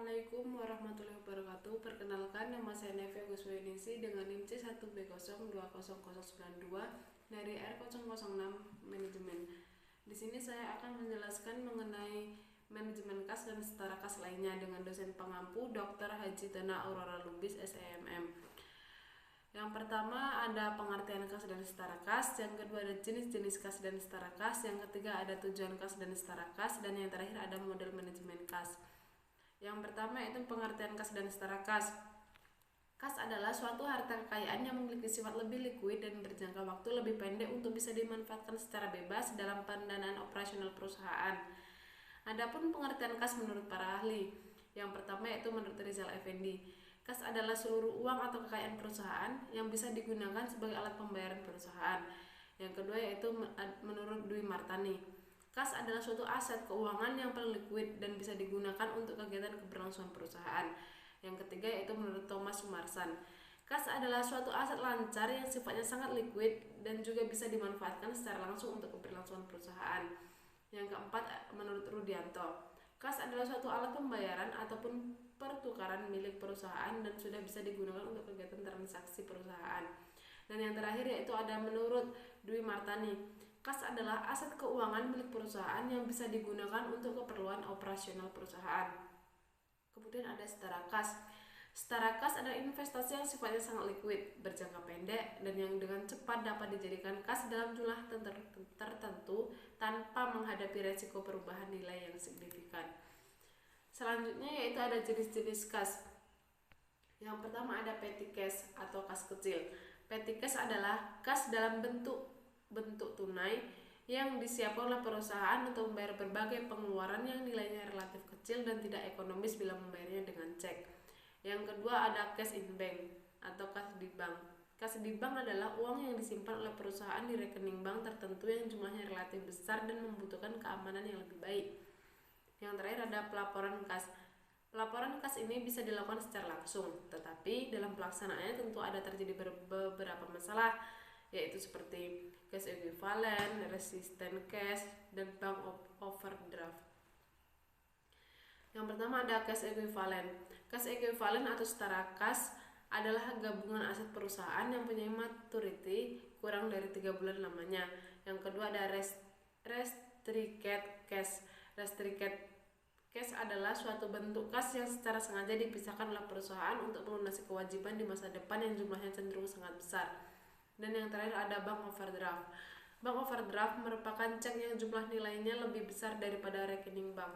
Assalamualaikum warahmatullahi wabarakatuh. Perkenalkan, nama saya Nevi Agus Weningsi dengan NIM C1B020092 dari R006 Manajemen. Di sini saya akan menjelaskan mengenai manajemen kas dan setara kas lainnya dengan dosen pengampu Dr. Haji Tana Aurora Lubis SEMM. Yang pertama ada pengertian kas dan setara kas, yang kedua ada jenis-jenis kas dan setara kas, yang ketiga ada tujuan kas dan setara kas, dan yang terakhir ada model manajemen kas. Yang pertama itu pengertian kas dan setara kas. Kas adalah suatu harta kekayaan yang memiliki sifat lebih likuid dan berjangka waktu lebih pendek untuk bisa dimanfaatkan secara bebas dalam pendanaan operasional perusahaan. Adapun pengertian kas menurut para ahli, yang pertama yaitu menurut Rizal Effendi, kas adalah seluruh uang atau kekayaan perusahaan yang bisa digunakan sebagai alat pembayaran perusahaan. Yang kedua yaitu menurut Dwi Martani, kas adalah suatu aset keuangan yang paling likuid dan bisa digunakan untuk kegiatan keberlangsungan perusahaan. Yang ketiga yaitu menurut Thomas Sumarsan, kas adalah suatu aset lancar yang sifatnya sangat likuid dan juga bisa dimanfaatkan secara langsung untuk keberlangsungan perusahaan. Yang keempat menurut Rudianto, kas adalah suatu alat pembayaran ataupun pertukaran milik perusahaan dan sudah bisa digunakan untuk kegiatan transaksi perusahaan. Dan yang terakhir yaitu ada menurut Dwi Martani, kas adalah aset keuangan milik perusahaan yang bisa digunakan untuk keperluan operasional perusahaan. Kemudian ada setara kas. Setara kas adalah investasi yang sifatnya sangat likuid, berjangka pendek, dan yang dengan cepat dapat dijadikan kas dalam jumlah tertentu tanpa menghadapi resiko perubahan nilai yang signifikan. Selanjutnya yaitu ada jenis-jenis kas. Yang pertama ada petty cash atau kas kecil. Petty cash adalah kas dalam bentuk tunai yang disiapkan oleh perusahaan untuk membayar berbagai pengeluaran yang nilainya relatif kecil dan tidak ekonomis bila membayarnya dengan cek. Yang kedua ada cash in bank atau kas di bank. Kas di bank adalah uang yang disimpan oleh perusahaan di rekening bank tertentu yang jumlahnya relatif besar dan membutuhkan keamanan yang lebih baik. Yang terakhir ada pelaporan kas. Pelaporan kas ini bisa dilakukan secara langsung, tetapi dalam pelaksanaannya tentu ada terjadi beberapa masalah, yaitu seperti cash equivalent, resistant cash, dan bank overdraft. Yang pertama ada cash equivalent. Cash equivalent atau setara kas adalah gabungan aset perusahaan yang punya maturity kurang dari 3 bulan lamanya. Yang kedua ada restricted cash. Restricted cash adalah suatu bentuk kas yang secara sengaja dipisahkan oleh perusahaan untuk melunasi kewajiban di masa depan yang jumlahnya cenderung sangat besar. Dan yang terakhir ada bank overdraft. Bank overdraft merupakan cek yang jumlah nilainya lebih besar daripada rekening bank.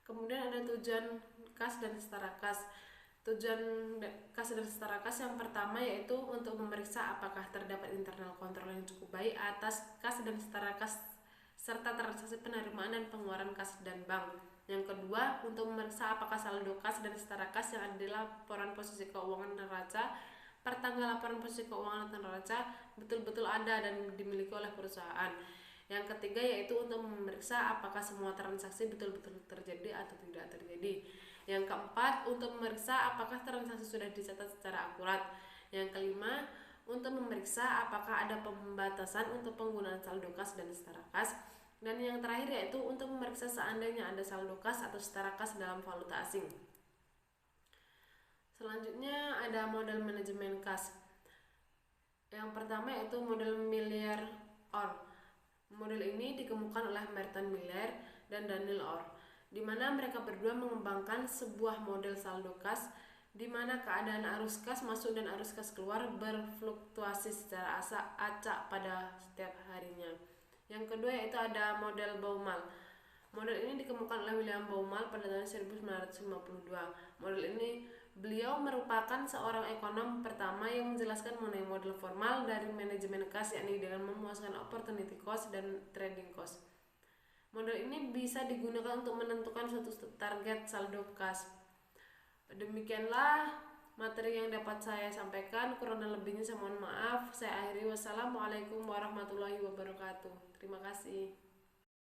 Kemudian ada tujuan kas dan setara kas. Tujuan kas dan setara kas yang pertama yaitu untuk memeriksa apakah terdapat internal kontrol yang cukup baik atas kas dan setara kas serta transaksi penerimaan dan pengeluaran kas dan bank. Yang kedua untuk memeriksa apakah saldo kas dan setara kas yang ada di laporan posisi keuangan neraca pertanggal laporan posisi keuangan neraca betul-betul ada dan dimiliki oleh perusahaan. Yang ketiga yaitu untuk memeriksa apakah semua transaksi betul-betul terjadi atau tidak terjadi. Yang keempat untuk memeriksa apakah transaksi sudah dicatat secara akurat. Yang kelima untuk memeriksa apakah ada pembatasan untuk penggunaan saldo kas dan setara kas. Dan yang terakhir yaitu untuk memeriksa seandainya ada saldo kas atau setara kas dalam valuta asing. Selanjutnya ada model manajemen kas. Yang pertama yaitu model Miller Orr. Model ini dikemukakan oleh Merton Miller dan Daniel Orr, di mana mereka berdua mengembangkan sebuah model saldo kas di mana keadaan arus kas masuk dan arus kas keluar berfluktuasi secara acak pada setiap harinya. Yang kedua yaitu ada model Baumol. Model ini dikemukakan oleh William Baumol pada tahun 1952. Model ini beliau merupakan seorang ekonom pertama yang menjelaskan mengenai model formal dari manajemen kas, yakni dengan memuaskan opportunity cost dan trading cost. Model ini bisa digunakan untuk menentukan suatu target saldo kas. Demikianlah materi yang dapat saya sampaikan, kurang dan lebihnya saya mohon maaf. Saya akhiri, wassalamualaikum warahmatullahi wabarakatuh. Terima kasih.